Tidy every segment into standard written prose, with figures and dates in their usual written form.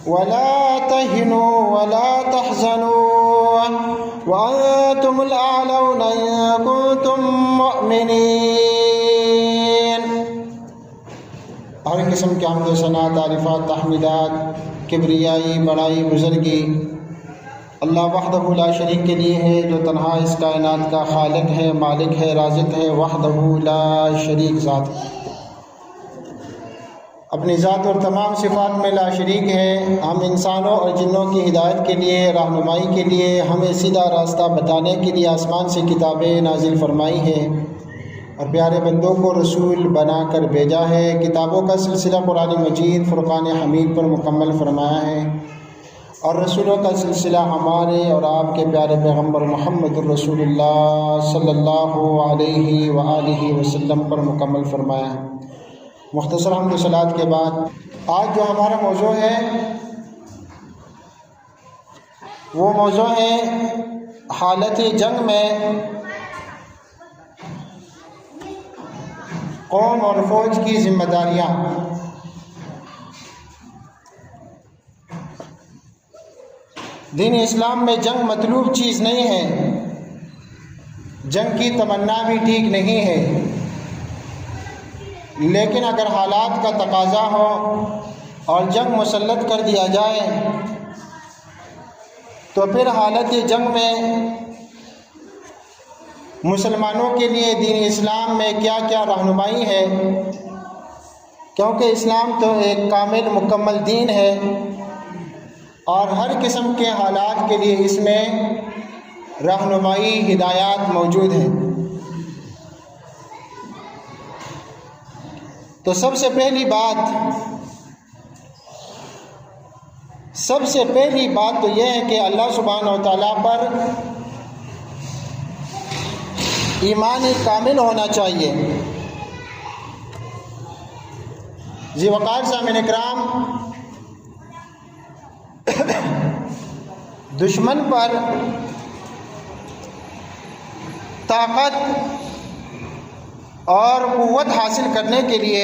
ولا تهنوا ولا تحزنوا وأنتم الأعلون إن كنتم مؤمنين۔ ہر قسم کے حمد و ثنا، تعریفات، تحمیدات، کبریائی، بڑائی، بزرگی اللہ وحدہ لا شریک کے لیے ہے، جو تنہا اس کائنات کا خالق ہے، مالک ہے، رازق ہے، وحدہ لا شریک ذات ہے، اپنی ذات اور تمام صفات میں لا شریک ہے۔ ہم انسانوں اور جنوں کی ہدایت کے لیے، رہنمائی کے لیے، ہمیں سیدھا راستہ بتانے کے لیے آسمان سے کتابیں نازل فرمائی ہے اور پیارے بندوں کو رسول بنا کر بھیجا ہے۔ کتابوں کا سلسلہ قرآن مجید فرقان حمید پر مکمل فرمایا ہے اور رسولوں کا سلسلہ ہمارے اور آپ کے پیارے پیغمبر محمد الرسول اللہ صلی اللہ علیہ وآلہ وسلم پر مکمل فرمایا ہے۔ مختصر حمد و صلوات کے بعد آج جو ہمارا موضوع ہے وہ موضوع ہے حالت جنگ میں قوم اور فوج کی ذمہ داریاں۔ دین اسلام میں جنگ مطلوب چیز نہیں ہے، جنگ کی تمنا بھی ٹھیک نہیں ہے، لیکن اگر حالات کا تقاضا ہو اور جنگ مسلط کر دیا جائے تو پھر حالت جنگ میں مسلمانوں کے لیے دین اسلام میں کیا کیا رہنمائی ہے، کیونکہ اسلام تو ایک کامل مکمل دین ہے اور ہر قسم کے حالات کے لیے اس میں رہنمائی، ہدایات موجود ہیں۔ تو سب سے پہلی بات تو یہ ہے کہ اللہ سبحانہ و تعالیٰ پر ایمان کامل ہونا چاہیے۔ ذی وقار سامعین اکرام، دشمن پر طاقت اور قوت حاصل کرنے کے لیے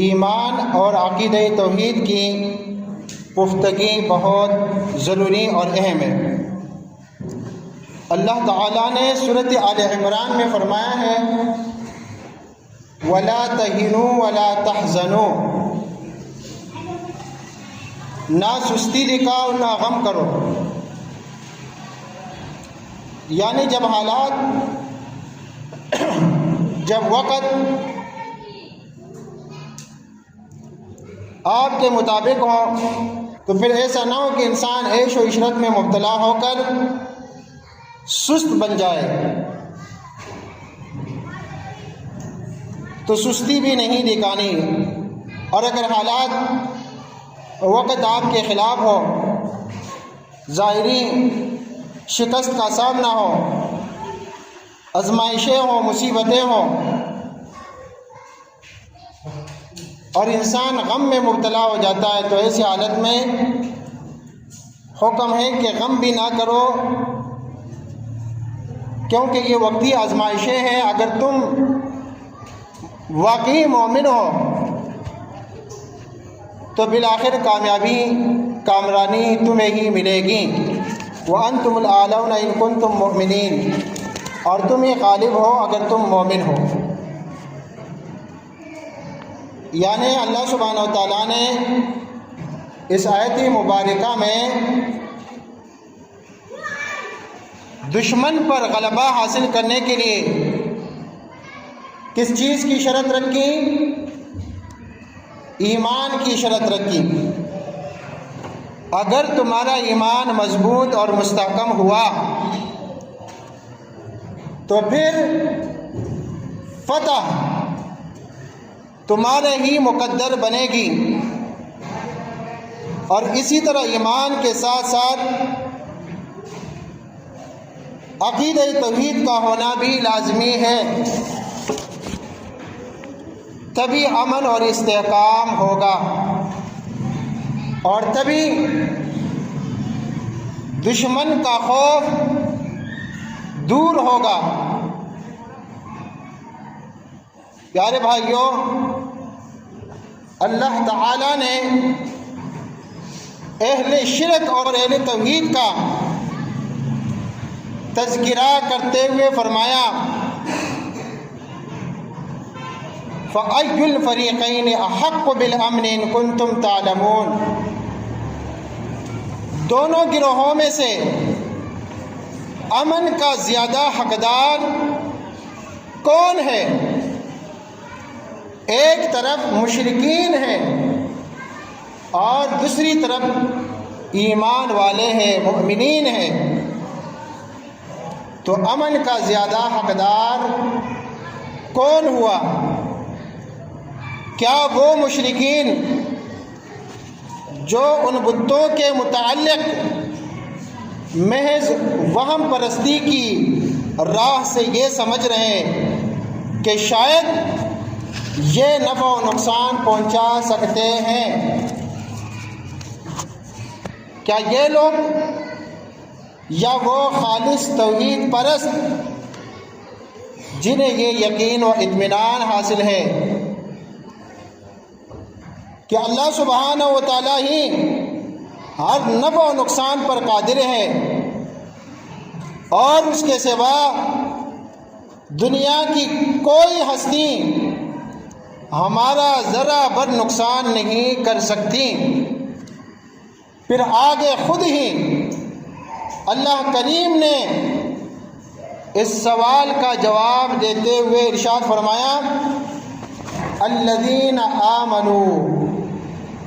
ایمان اور عقیدہ توحید کی پختگی بہت ضروری اور اہم ہے۔ اللہ تعالیٰ نے سورۃ آل عمران میں فرمایا ہے وَلَا تَهِنُوا وَلَا تَحْزَنُوا، نہ سستی دکھاؤ نہ غم کرو، یعنی جب وقت آپ کے مطابق ہو تو پھر ایسا نہ ہو کہ انسان عیش و عشرت میں مبتلا ہو کر سست بن جائے، تو سستی بھی نہیں دکھانی، اور اگر حالات وقت آپ کے خلاف ہو، ظاہری شکست کا سامنا ہو، آزمائشیں ہوں، مصیبتیں ہوں اور انسان غم میں مبتلا ہو جاتا ہے، تو ایسی حالت میں حکم ہے کہ غم بھی نہ کرو، کیونکہ یہ وقتی آزمائشیں ہیں۔ اگر تم واقعی مومن ہو تو بالآخر کامرانی تمہیں ہی ملے گی۔ وَأَنْتُمُ الْأَعْلَوْنَ إِن كُنتُم مُؤْمِنِينَ، اور تم ہی غالب ہو اگر تم مومن ہو۔ یعنی اللہ سبحانہ و تعالیٰ نے اس آیت مبارکہ میں دشمن پر غلبہ حاصل کرنے کے لیے کس چیز کی شرط رکھی؟ ایمان کی شرط رکھی۔ اگر تمہارا ایمان مضبوط اور مستحکم ہوا تو پھر فتح تمہارے ہی مقدر بنے گی، اور اسی طرح ایمان کے ساتھ ساتھ عقیدہ توحید کا ہونا بھی لازمی ہے، تبھی امن اور استحکام ہوگا، اور تبھی دشمن کا خوف دور ہوگا۔ پیارے بھائیوں، اللہ تعالیٰ نے اہل شرک اور اہل توحید کا تذکرہ کرتے ہوئے فرمایا فَأَيُّ الْفَرِيقَيْنِ أَحَقُّ بِالْأَمْنِ إِن كُنتُمْ تَعْلَمُونَ، دونوں گروہوں میں سے امن کا زیادہ حقدار کون ہے؟ ایک طرف مشرکین ہیں اور دوسری طرف ایمان والے ہیں، مؤمنین ہیں، تو امن کا زیادہ حقدار کون ہوا؟ کیا وہ مشرکین جو ان بتوں کے متعلق محض وہم پرستی کی راہ سے یہ سمجھ رہے ہیں کہ شاید یہ نفع و نقصان پہنچا سکتے ہیں، کیا یہ لوگ یا وہ خالص توحید پرست جنہیں یہ یقین و اطمینان حاصل ہے کہ اللہ سبحانہ و تعالیٰ ہی ہر نفع و نقصان پر قادر ہے اور اس کے سوا دنیا کی کوئی ہستی ہمارا ذرا بر نقصان نہیں کر سکتی؟ پھر آگے خود ہی اللہ کریم نے اس سوال کا جواب دیتے ہوئے ارشاد فرمایا الذین آمنوا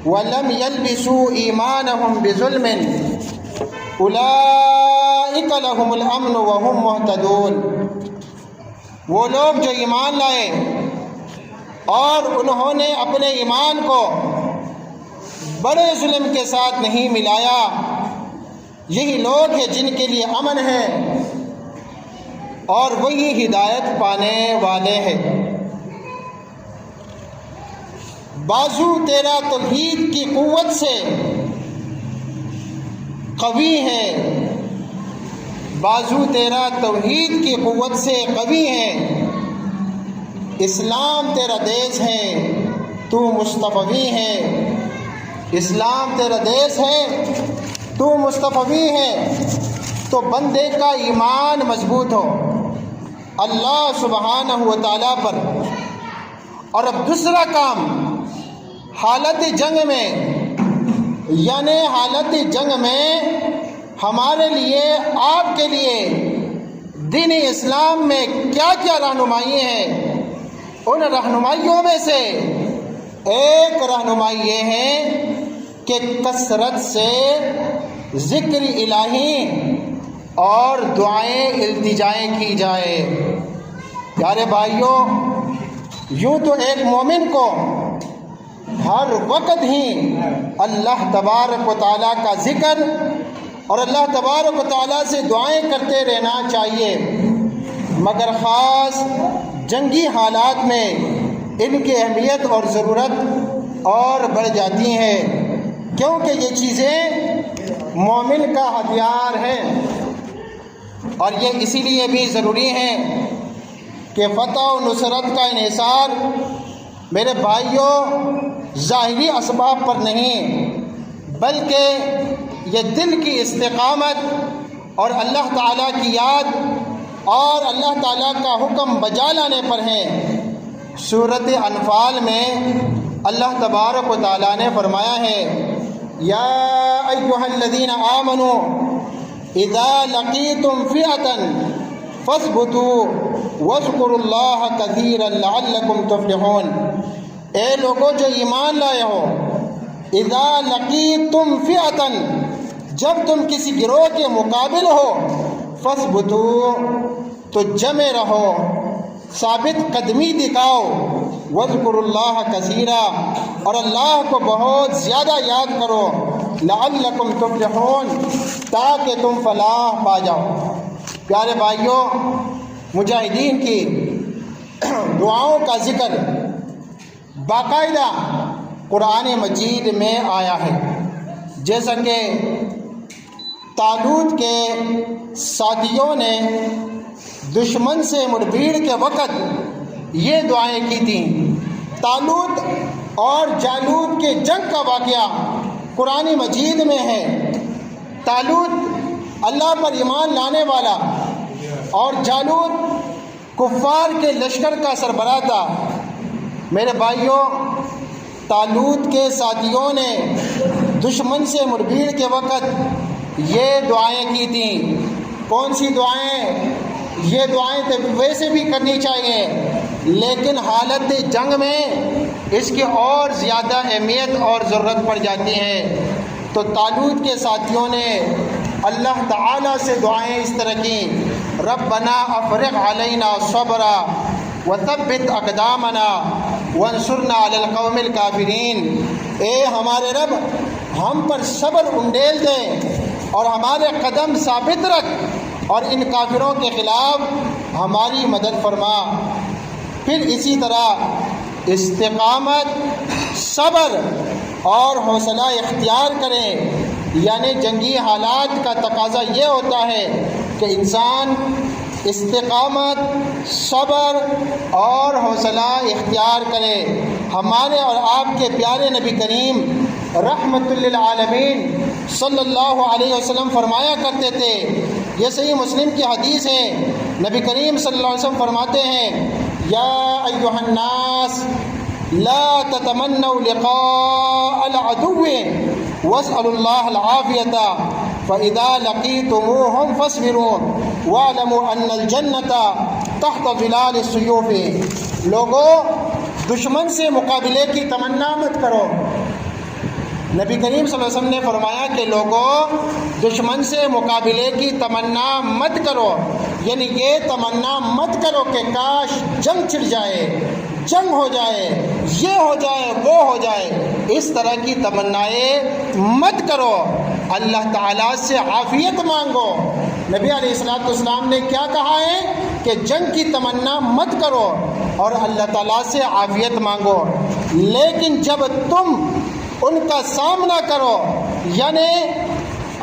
وَلَمْ يَلْبِسُوا إِيمَانَهُمْ بِظُلْمٍ أُولَئِكَ لَهُمُ الْأَمْنُ وَهُمْ مُهْتَدُونَ، وہ لوگ جو ایمان لائے اور انہوں نے اپنے ایمان کو بڑے ظلم کے ساتھ نہیں ملایا، یہی لوگ ہیں جن کے لیے امن ہے اور وہی ہدایت پانے والے ہیں۔ بازو تیرا توحید کی قوت سے قوی ہے، بازو تیرا توحید کی قوت سے قوی ہے، اسلام تیرا دیس ہے تو مصطفی ہے، اسلام تیرا دیس ہے تو مصطفی ہے، تو بندے کا ایمان مضبوط ہو اللہ سبحانہ و تعالیٰ پر۔ اور اب دوسرا کام حالت جنگ میں، یعنی حالت جنگ میں ہمارے لیے، آپ کے لیے دین اسلام میں کیا کیا رہنمائی ہیں، ان رہنمائیوں میں سے ایک رہنمائی یہ ہے کہ کثرت سے ذکر الہی اور دعائیں التجائیں کی جائے۔ پیارے بھائیوں، یوں تو ایک مومن کو ہر وقت ہی اللہ تبارک و تعالیٰ کا ذکر اور اللہ تبارک و تعالیٰ سے دعائیں کرتے رہنا چاہیے، مگر خاص جنگی حالات میں ان کی اہمیت اور ضرورت اور بڑھ جاتی ہے، کیونکہ یہ چیزیں مومن کا ہتھیار ہے، اور یہ اسی لیے بھی ضروری ہے کہ فتح و نصرت کا انحصار میرے بھائیوں ظاہری اسباب پر نہیں، بلکہ یہ دل کی استقامت اور اللہ تعالیٰ کی یاد اور اللہ تعالیٰ کا حکم بجا لانے پر ہے۔ سورۃ انفال میں اللہ تبارک و تعالیٰ نے فرمایا ہے یا ایھا الذین آمنوا اذا لقیتم فئة فاثبتوا واذکروا اللہ کثیرا لعلکم تفلحون، اے لوگوں جو ایمان لائے ہو، اذا لقیتم فئة، جب تم کسی گروہ کے مقابل ہو، فاثبتوا، تو جمع رہو، ثابت قدمی دکھاؤ، واذکروا اللہ کثیرا، اور اللہ کو بہت زیادہ یاد کرو، لعلکم تفلحون، تاکہ تم فلاح پا جاؤ۔ پیارے بھائیوں، مجاہدین کی دعاؤں کا ذکر باقاعدہ قرآن مجید میں آیا ہے، جیسا کہ طالوت کے ساتھیوں نے دشمن سے مڑبھیڑ کے وقت یہ دعائیں کی تھیں۔ طالوت اور جالوت کے جنگ کا واقعہ قرآن مجید میں ہے۔ طالوت اللہ پر ایمان لانے والا اور جالوت کفار کے لشکر کا سربراہ تھا۔ میرے بھائیوں، طالوت کے ساتھیوں نے دشمن سے مڑبھیڑ کے وقت یہ دعائیں کی تھیں۔ کون سی دعائیں؟ یہ دعائیں تو ویسے بھی کرنی چاہیے، لیکن حالت جنگ میں اس کی اور زیادہ اہمیت اور ضرورت پڑ جاتی ہے۔ تو طالوت کے ساتھیوں نے اللہ تعالیٰ سے دعائیں اس طرح کی: ربنا افرغ علینا صبرا وثبت اقدامنا وانصرنا علی القوم الکافرین۔ اے ہمارے رب، ہم پر صبر انڈیل دے اور ہمارے قدم ثابت رکھ اور ان کافروں کے خلاف ہماری مدد فرما۔ پھر اسی طرح استقامت، صبر اور حوصلہ اختیار کریں، یعنی جنگی حالات کا تقاضا یہ ہوتا ہے کہ انسان استقامت، صبر اور حوصلہ اختیار کرے۔ ہمارے اور آپ کے پیارے نبی کریم رحمت للعالمین صلی اللہ علیہ وسلم فرمایا کرتے تھے، یہ صحیح مسلم کی حدیث ہے، نبی کریم صلی اللہ علیہ وسلم فرماتے ہیں: یا ایھا الناس لا تتمنوا لقاء العدو واسألوا الله العافية فإذا لقيتموهم فاصبروا واعلموا أن الجنة تحت ظلال السيوف۔ لوگوں، دشمن سے مقابلے کی تمنا مت کرو۔ نبی کریم صلی اللہ علیہ وسلم نے فرمایا کہ لوگوں، دشمن سے مقابلے کی تمنا مت کرو، یعنی یہ تمنا مت کرو کہ کاش جنگ چھڑ جائے، جنگ ہو جائے، یہ ہو جائے، وہ ہو جائے، اس طرح کی تمنائیں مت کرو۔ اللہ تعالیٰ سے عافیت مانگو۔ نبی علیہ السلام نے کیا کہا ہے کہ جنگ کی تمنا مت کرو اور اللہ تعالیٰ سے عافیت مانگو، لیکن جب تم ان کا سامنا کرو، یعنی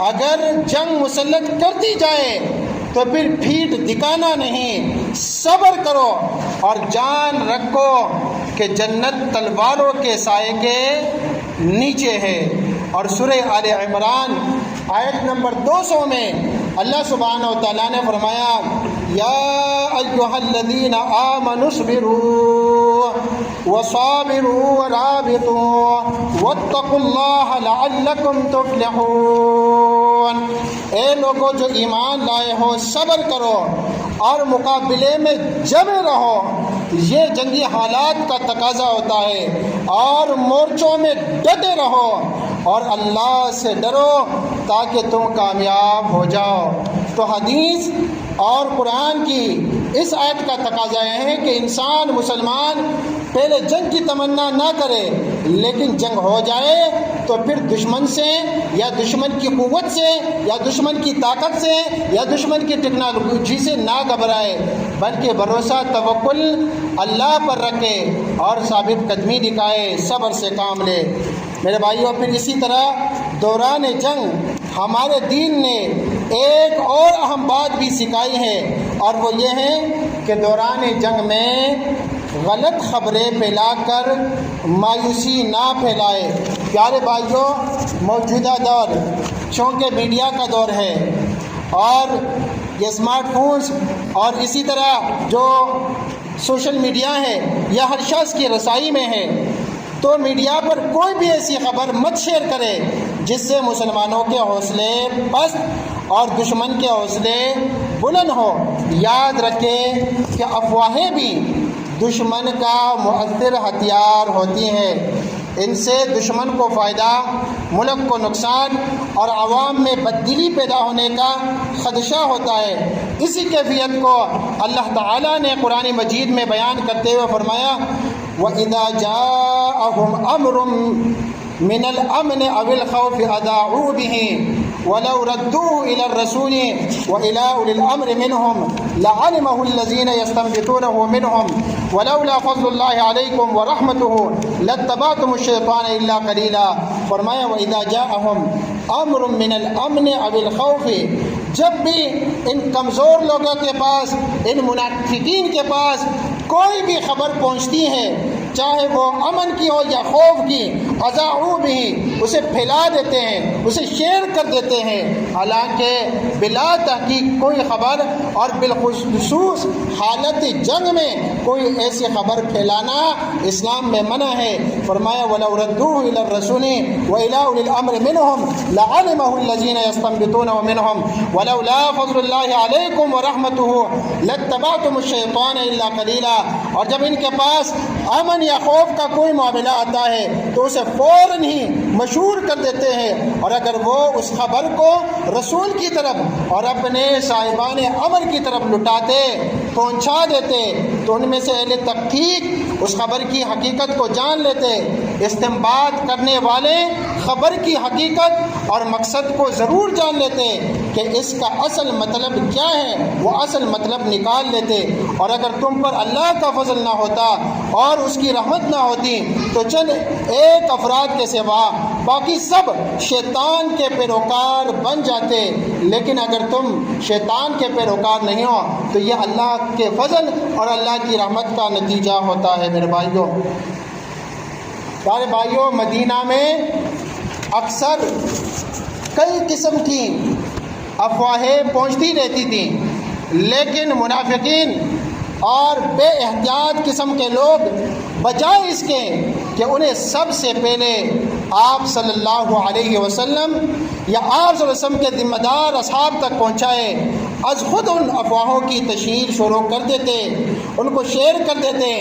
اگر جنگ مسلط کر دی جائے تو پھر پیٹھ دکھانا نہیں، صبر کرو اور جان رکھو کہ جنت تلواروں کے سائے کے نیچے ہے۔ اور سورہ آل عمران آیت نمبر 200 میں اللہ سبحانہ و تعالیٰ نے فرمایا: یا ایھا الذین آمنوا اصبروا وصابروا ورابطوا واتقوا اللہ لعلکم تفلحون۔ اے لوگوں جو ایمان لائے ہو، صبر کرو اور مقابلے میں جمے رہو، یہ جنگی حالات کا تقاضا ہوتا ہے، اور مورچوں میں ڈٹے رہو اور اللہ سے ڈرو تاکہ تم کامیاب ہو جاؤ۔ تو حدیث اور قرآن کی اس آیت کا تقاضا ہے کہ انسان مسلمان پہلے جنگ کی تمنا نہ کرے، لیکن جنگ ہو جائے تو پھر دشمن سے یا دشمن کی قوت سے یا دشمن کی طاقت سے یا دشمن کی ٹیکنالوجی سے نہ گھبرائے، بلکہ بھروسہ توکل اللہ پر رکھے اور ثابت قدمی دکھائے، صبر سے کام لے۔ میرے بھائیوں، پھر اسی طرح دوران جنگ ہمارے دین نے ایک اور اہم بات بھی سکھائی ہے، اور وہ یہ ہے کہ دوران جنگ میں غلط خبریں پھیلا کر مایوسی نہ پھیلائے۔ پیارے بھائیوں، موجودہ دور چونکہ میڈیا کا دور ہے اور یہ اسمارٹ فونز اور اسی طرح جو سوشل میڈیا ہے یہ ہر شخص کی رسائی میں ہے، تو میڈیا پر کوئی بھی ایسی خبر مت شیئر کرے جس سے مسلمانوں کے حوصلے پست اور دشمن کے حوصلے بلند ہو۔ یاد رکھیں کہ افواہیں بھی دشمن کا مؤثر ہتھیار ہوتی ہیں، ان سے دشمن کو فائدہ، ملک کو نقصان اور عوام میں بددلی پیدا ہونے کا خدشہ ہوتا ہے۔ اسی کیفیت کو اللہ تعالیٰ نے قرآن مجید میں بیان کرتے ہوئے فرمایا: وَإِذَا جَاءَهُمْ أَمْرٌ مِّنَ الْأَمْنِ أَوِ الْخَوْفِ أَذَاعُوا بِهِ وَلَوْ رَدُّوهُ إِلَى الرَّسُولِ وَإِلَى أُولِي الْأَمْرِ مِنْهُمْ لَعَلِمَهُ الَّذِينَ يَسْتَنبِطُونَهُ مِنْهُمْ وَلَوْلَا فَضْلُ اللَّهِ عَلَيْكُمْ وَرَحْمَتُهُ لَاتَّبَعْتُمُ الشَّيْطَانَ إِلَّا قَلِيلًا۔ فرمایا: وَإِذَا جَاءَهُمْ أَمْرٌ مِّنَ الْأَمْنِ أَوِ الْخَوْفِ، جب بھی ان کمزور لوگوں کے پاس، ان منافقین کے پاس کوئی بھی خبر پہنچتی ہے چاہے وہ امن کی ہو یا خوف کی، اذاعوا بھی اسے پھیلا دیتے ہیں، اسے شیئر کر دیتے ہیں، حالانکہ بلا تحقیق کوئی خبر اور بالخصوص حالت جنگ میں کوئی ایسی خبر پھیلانا اسلام میں منع ہے۔ فرمایا وَلَوْ رَدُّوهُ إِلَى الرَّسُولِ وَإِلَىٰ أُولِي الْأَمْرِ مِنْهُمْ لَعَلِمَهُ الَّذِينَ يَسْتَنبِطُونَهُ مِنْهُمْ وَلَوْلَا فَضْلُ اللَّهِ عَلَيْكُمْ وَرَحْمَتُهُ لَاتَّبَعْتُمُ الشَّيْطَانَ إِلَّا قَلِيلًا۔ اور جب ان کے پاس امن یا خوف کا کوئی معاملہ آتا ہے تو اسے فوراً ہی مشہور کر دیتے ہیں، اور اگر وہ اس خبر کو رسول کی طرف اور اپنے صاحبان امر کی طرف لٹاتے، پہنچا دیتے، تو ان میں سے اہل تحقیق اس خبر کی حقیقت کو جان لیتے۔ استنباط کرنے والے خبر کی حقیقت اور مقصد کو ضرور جان لیتے کہ اس کا اصل مطلب کیا ہے، وہ اصل مطلب نکال لیتے۔ اور اگر تم پر اللہ کا فضل نہ ہوتا اور اس کی رحمت نہ ہوتی تو چند ایک افراد کے سوا باقی سب شیطان کے پیروکار بن جاتے، لیکن اگر تم شیطان کے پیروکار نہیں ہو تو یہ اللہ کے فضل اور اللہ کی رحمت کا نتیجہ ہوتا ہے۔ میرے بھائیوں، مدینہ میں اکثر کئی قسم کی افواہیں پہنچتی رہتی تھیں، لیکن منافقین اور بے احتیاط قسم کے لوگ بجائے اس کے کہ انہیں سب سے پہلے آپ صلی اللہ علیہ وسلم یا آپ صلی اللہ علیہ وسلم کے ذمہ دار اصحاب تک پہنچائے، از خود ان افواہوں کی تشہیر شروع کر دیتے، ان کو شیئر کر دیتے۔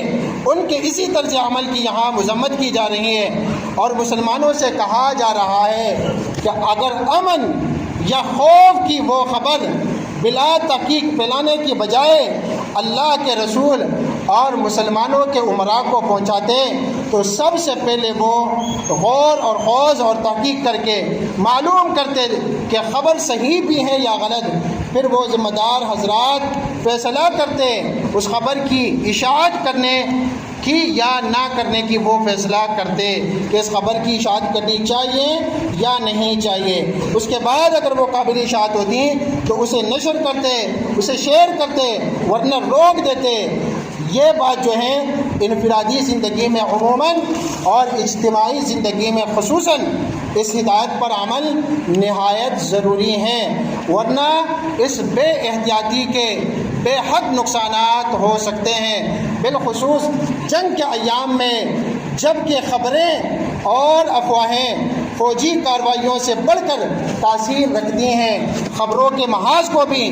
ان کے اسی طرز عمل کی یہاں مذمت کی جا رہی ہے، اور مسلمانوں سے کہا جا رہا ہے کہ اگر امن یا خوف کی وہ خبر بلا تحقیق پھیلانے کی بجائے اللہ کے رسول اور مسلمانوں کے امراء کو پہنچاتے تو سب سے پہلے وہ غور اور خوض اور تحقیق کر کے معلوم کرتے کہ خبر صحیح بھی ہے یا غلط، پھر وہ ذمہ دار حضرات فیصلہ کرتے اس خبر کی اشاعت کرنے کی یا نہ کرنے کی، وہ فیصلہ کرتے کہ اس خبر کی اشاعت کرنی چاہیے یا نہیں چاہیے۔ اس کے بعد اگر وہ قابل اشاعت ہوتی تو اسے نشر کرتے، اسے شیئر کرتے، ورنہ روک دیتے۔ یہ بات جو ہے انفرادی زندگی میں عموماً اور اجتماعی زندگی میں خصوصاً اس ہدایت پر عمل نہایت ضروری ہے، ورنہ اس بے احتیاطی کے بے حد نقصانات ہو سکتے ہیں، بالخصوص جنگ کے ایام میں، جب کہ خبریں اور افواہیں فوجی کارروائیوں سے بڑھ کر تاثیر رکھتی ہیں۔ خبروں کے محاذ کو بھی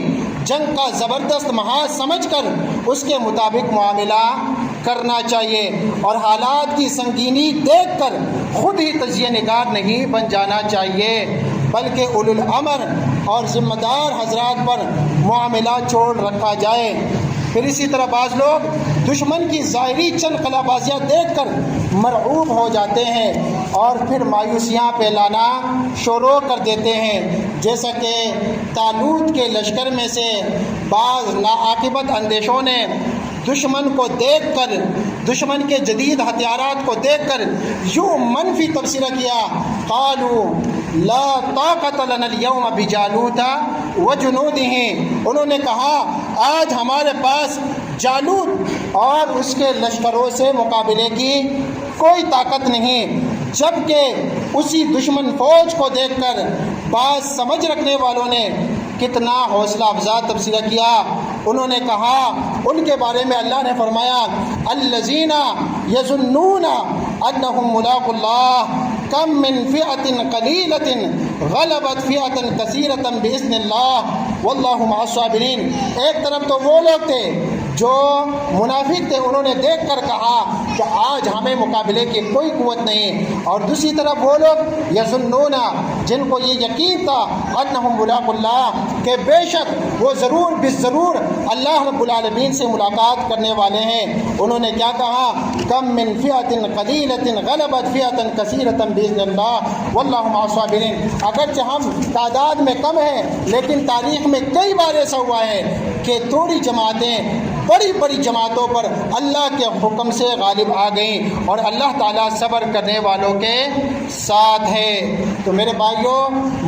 جنگ کا زبردست محاذ سمجھ کر اس کے مطابق معاملہ کرنا چاہیے، اور حالات کی سنگینی دیکھ کر خود ہی تجزیہ نگار نہیں بن جانا چاہیے، بلکہ اولو الامر اور ذمہ دار حضرات پر معاملہ چھوڑ رکھا جائے۔ پھر اسی طرح بعض لوگ دشمن کی ظاہری چند خلابازیاں دیکھ کر مرعوب ہو جاتے ہیں اور پھر مایوسیاں پھیلانا شروع کر دیتے ہیں، جیسا کہ طالوت کے لشکر میں سے بعض ناعاقبت اندیشوں نے دشمن کو دیکھ کر، دشمن کے جدید ہتھیارات کو دیکھ کر یوں منفی تبصرہ کیا، قالوا لا طاقت لنا اليوم بجالوت وجنودہ، انہوں نے کہا آج ہمارے پاس جالوت اور اس کے لشکروں سے مقابلے کی کوئی طاقت نہیں، جبکہ اسی دشمن فوج کو دیکھ کر بعض سمجھ رکھنے والوں نے کتنا حوصلہ افزا تبصرہ کیا۔ انہوں نے کہا، ان کے بارے میں اللہ نے فرمایا الذین یظنون انہم ملاقو اللہ کم من فئۃ قلیلۃ غلبت فئۃ کثیرۃ باذن اللہ واللہ مع الصابرین۔ ایک طرف تو وہ لوگ تھے جو منافق تھے، انہوں نے دیکھ کر کہا کہ آج ہمیں مقابلے کی کوئی قوت نہیں، اور دوسری طرف وہ لوگ یظنون، جن کو یہ یقین تھا انہم ملاقو اللہ، کہ بے شک وہ ضرور بالضرور اللہ رب العالمین سے ملاقات کرنے والے ہیں، انہوں نے کیا کہا، کم من فئۃ قلیلۃ غلبت فئۃ کثیرۃ باذن اللہ واللہ مع الصابرین۔ اگرچہ ہم تعداد میں کم ہیں، لیکن تاریخ میں کئی بار ایسا ہوا ہے کہ تھوڑی جماعتیں بڑی بڑی جماعتوں پر اللہ کے حکم سے غالب آ گئیں، اور اللہ تعالیٰ صبر کرنے والوں کے ساتھ ہے۔ تو میرے بھائیوں،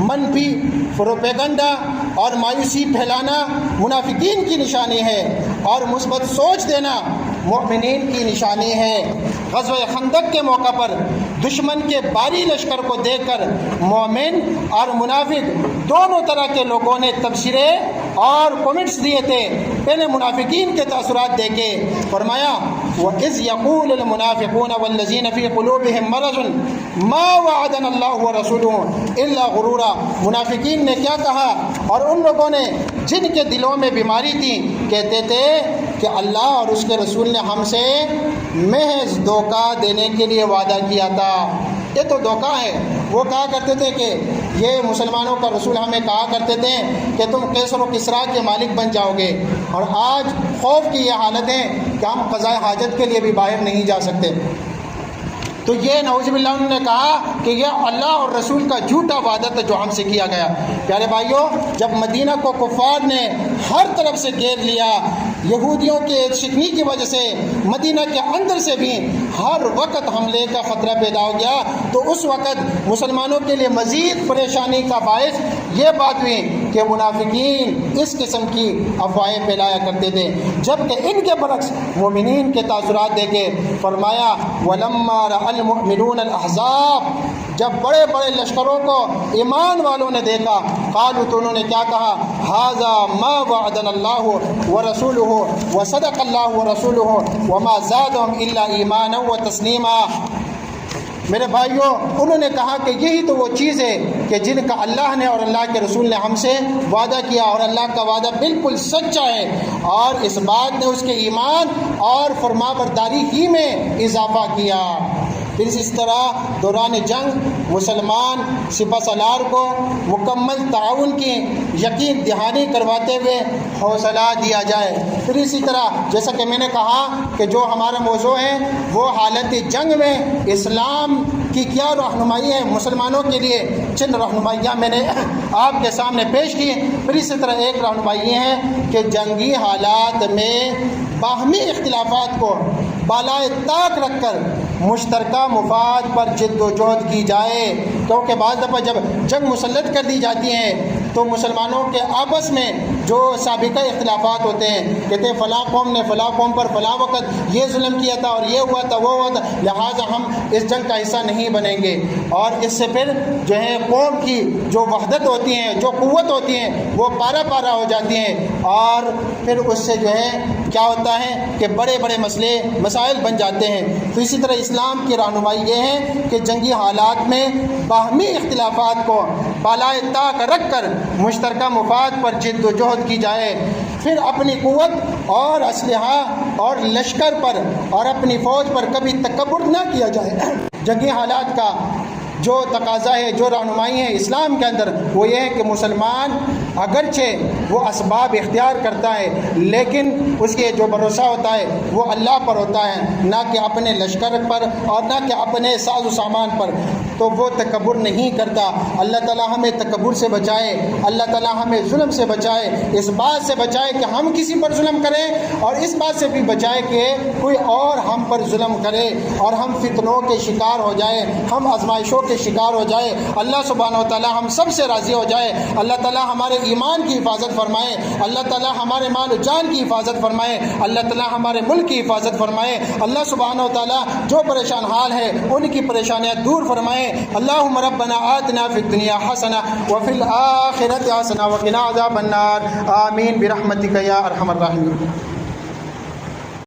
منفی پروپیگنڈا اور مایوسی پھیلانا منافقین کی نشانی ہے، اور مثبت سوچ دینا مومنین کی نشانی ہے۔ غزوہ خندق کے موقع پر دشمن کے بھاری لشکر کو دیکھ کر مومن اور منافق دونوں طرح کے لوگوں نے تبصرے اور کمنٹس دیے تھے۔ پہلے منافقین کے تاثرات دیکھے، فرمایا وَإِذْ يَقُولُ الْمُنَافِقُونَ وَالَّذِينَ فِي قُلُوبِهِم مَّرَضٌ مَّا وَعَدَنَا اللَّهُ وَرَسُولُهُ إِلَّا غُرُورًا۔ منافقین نے کیا کہا؟ اور ان لوگوں نے جن کے دلوں میں بیماری تھی کہتے تھے کہ اللہ اور اس کے رسول نے ہم سے محض دھوکہ دینے کے لیے وعدہ کیا تھا۔ یہ تو دھوکہ ہے۔ وہ کہا کرتے تھے کہ یہ مسلمانوں کا رسول ہمیں کہا کرتے تھے کہ تم قیصر و کسریٰ کے مالک بن جاؤ گے، اور آج خوف کی یہ حالت ہے کہ ہم قضاء حاجت کے لیے بھی باہر نہیں جا سکتے۔ تو یہ نعوذ باللہ انہوں نے کہا کہ یہ اللہ اور رسول کا جھوٹا وعدہ تھا جو ہم سے کیا گیا۔ پیارے بھائیوں، جب مدینہ کو کفار نے ہر طرف سے گھیر لیا، یہودیوں کے شکنی کی وجہ سے مدینہ کے اندر سے بھی ہر وقت حملے کا خطرہ پیدا ہو گیا، تو اس وقت مسلمانوں کے لیے مزید پریشانی کا باعث یہ بات ہوئی کہ منافقین اس قسم کی افواہیں پھیلایا کرتے تھے، جبکہ ان کے برعکس مومنین کے تاثرات دیکھے۔ فرمایا وَلَمَّا رَأَى الْمُؤْمِنُونَ الْأَحْزَابَ، جب بڑے بڑے لشکروں کو ایمان والوں نے دیکھا، قالوا، تو انہوں نے کیا کہا؟ هَذَا مَا وَعَدَنَا اللَّهُ وَرَسُولُهُ وَصَدَقَ اللَّهُ وَرَسُولُهُ وَمَا زَادَهُمْ إِلَّا إِيمَانًا وَتَسْلِيمًا۔ میرے بھائیوں، انہوں نے کہا کہ یہی تو وہ چیز ہے کہ جن کا اللہ نے اور اللہ کے رسول نے ہم سے وعدہ کیا، اور اللہ کا وعدہ بالکل سچا ہے، اور اس بات نے اس کے ایمان اور فرمانبرداری ہی میں اضافہ کیا۔ پھر اس طرح دوران جنگ مسلمان سپہ سالار کو مکمل تعاون کی یقین دہانی کرواتے ہوئے حوصلہ دیا جائے۔ پھر اسی طرح جیسا کہ میں نے کہا کہ جو ہمارا موضوع ہے وہ حالت جنگ میں اسلام کی کیا رہنمائی ہے مسلمانوں کے لیے، چند رہنمائیاں میں نے آپ کے سامنے پیش کی۔ پھر اسی طرح ایک رہنمائی یہ ہے کہ جنگی حالات میں باہمی اختلافات کو بالائے طاق رکھ کر مشترکہ مفاد پر جد و جہد کی جائے، کیونکہ بعض دفعہ جب جنگ مسلط کر دی جاتی ہیں تو مسلمانوں کے آپس میں جو سابقہ اختلافات ہوتے ہیں، کہتے ہیں فلاں قوم نے فلاں قوم پر فلاں وقت یہ ظلم کیا تھا اور یہ ہوا تھا وہ ہوا تھا، لہٰذا ہم اس جنگ کا حصہ نہیں بنیں گے، اور اس سے پھر جو ہے قوم کی جو وحدت ہوتی ہیں، جو قوت ہوتی ہیں، وہ پارا پارا ہو جاتی ہیں، اور پھر اس سے جو ہے کیا ہوتا ہے کہ بڑے بڑے مسائل بن جاتے ہیں۔ تو اسی طرح اسلام کی رہنمائی یہ ہے کہ جنگی حالات میں باہمی اختلافات کو بالائے طاق رکھ کر مشترکہ مفاد پر جد و جہد کی جائے، پھر اپنی قوت اور اسلحہ اور لشکر پر اور اپنی فوج پر کبھی تکبر نہ کیا جائے۔ جنگی حالات کا جو تقاضا ہے، جو رہنمائی ہے اسلام کے اندر، وہ یہ ہے کہ مسلمان اگرچہ وہ اسباب اختیار کرتا ہے لیکن اس کے جو بھروسہ ہوتا ہے وہ اللہ پر ہوتا ہے، نہ کہ اپنے لشکر پر اور نہ کہ اپنے ساز و سامان پر، تو وہ تکبر نہیں کرتا۔ اللہ تعالیٰ ہمیں تکبر سے بچائے، اللہ تعالیٰ ہمیں ظلم سے بچائے، اس بات سے بچائے کہ ہم کسی پر ظلم کریں، اور اس بات سے بھی بچائے کہ کوئی اور ہم پر ظلم کرے اور ہم فتنوں کے شکار ہو جائیں، ہم آزمائشوں کے شکار ہو جائے۔ اللہ سبحانہ و تعالیٰ ہم سب سے راضی ہو جائے، اللہ تعالیٰ ہمارے ایمان کی حفاظت فرمائے، اللہ تعالیٰ ہمارے مال و جان کی حفاظت فرمائے، اللہ تعالیٰ ہمارے ملک کی حفاظت فرمائے، اللہ سبحانہ و تعالیٰ جو پریشان حال ہے ان کی پریشانیاں دور فرمائے۔ اللہم ربنا آتنا فی الدنیا حسنہ وفی الآخرۃ حسنہ وقنا عذاب النار، آمین برحمتک یا ارحم الراحمین۔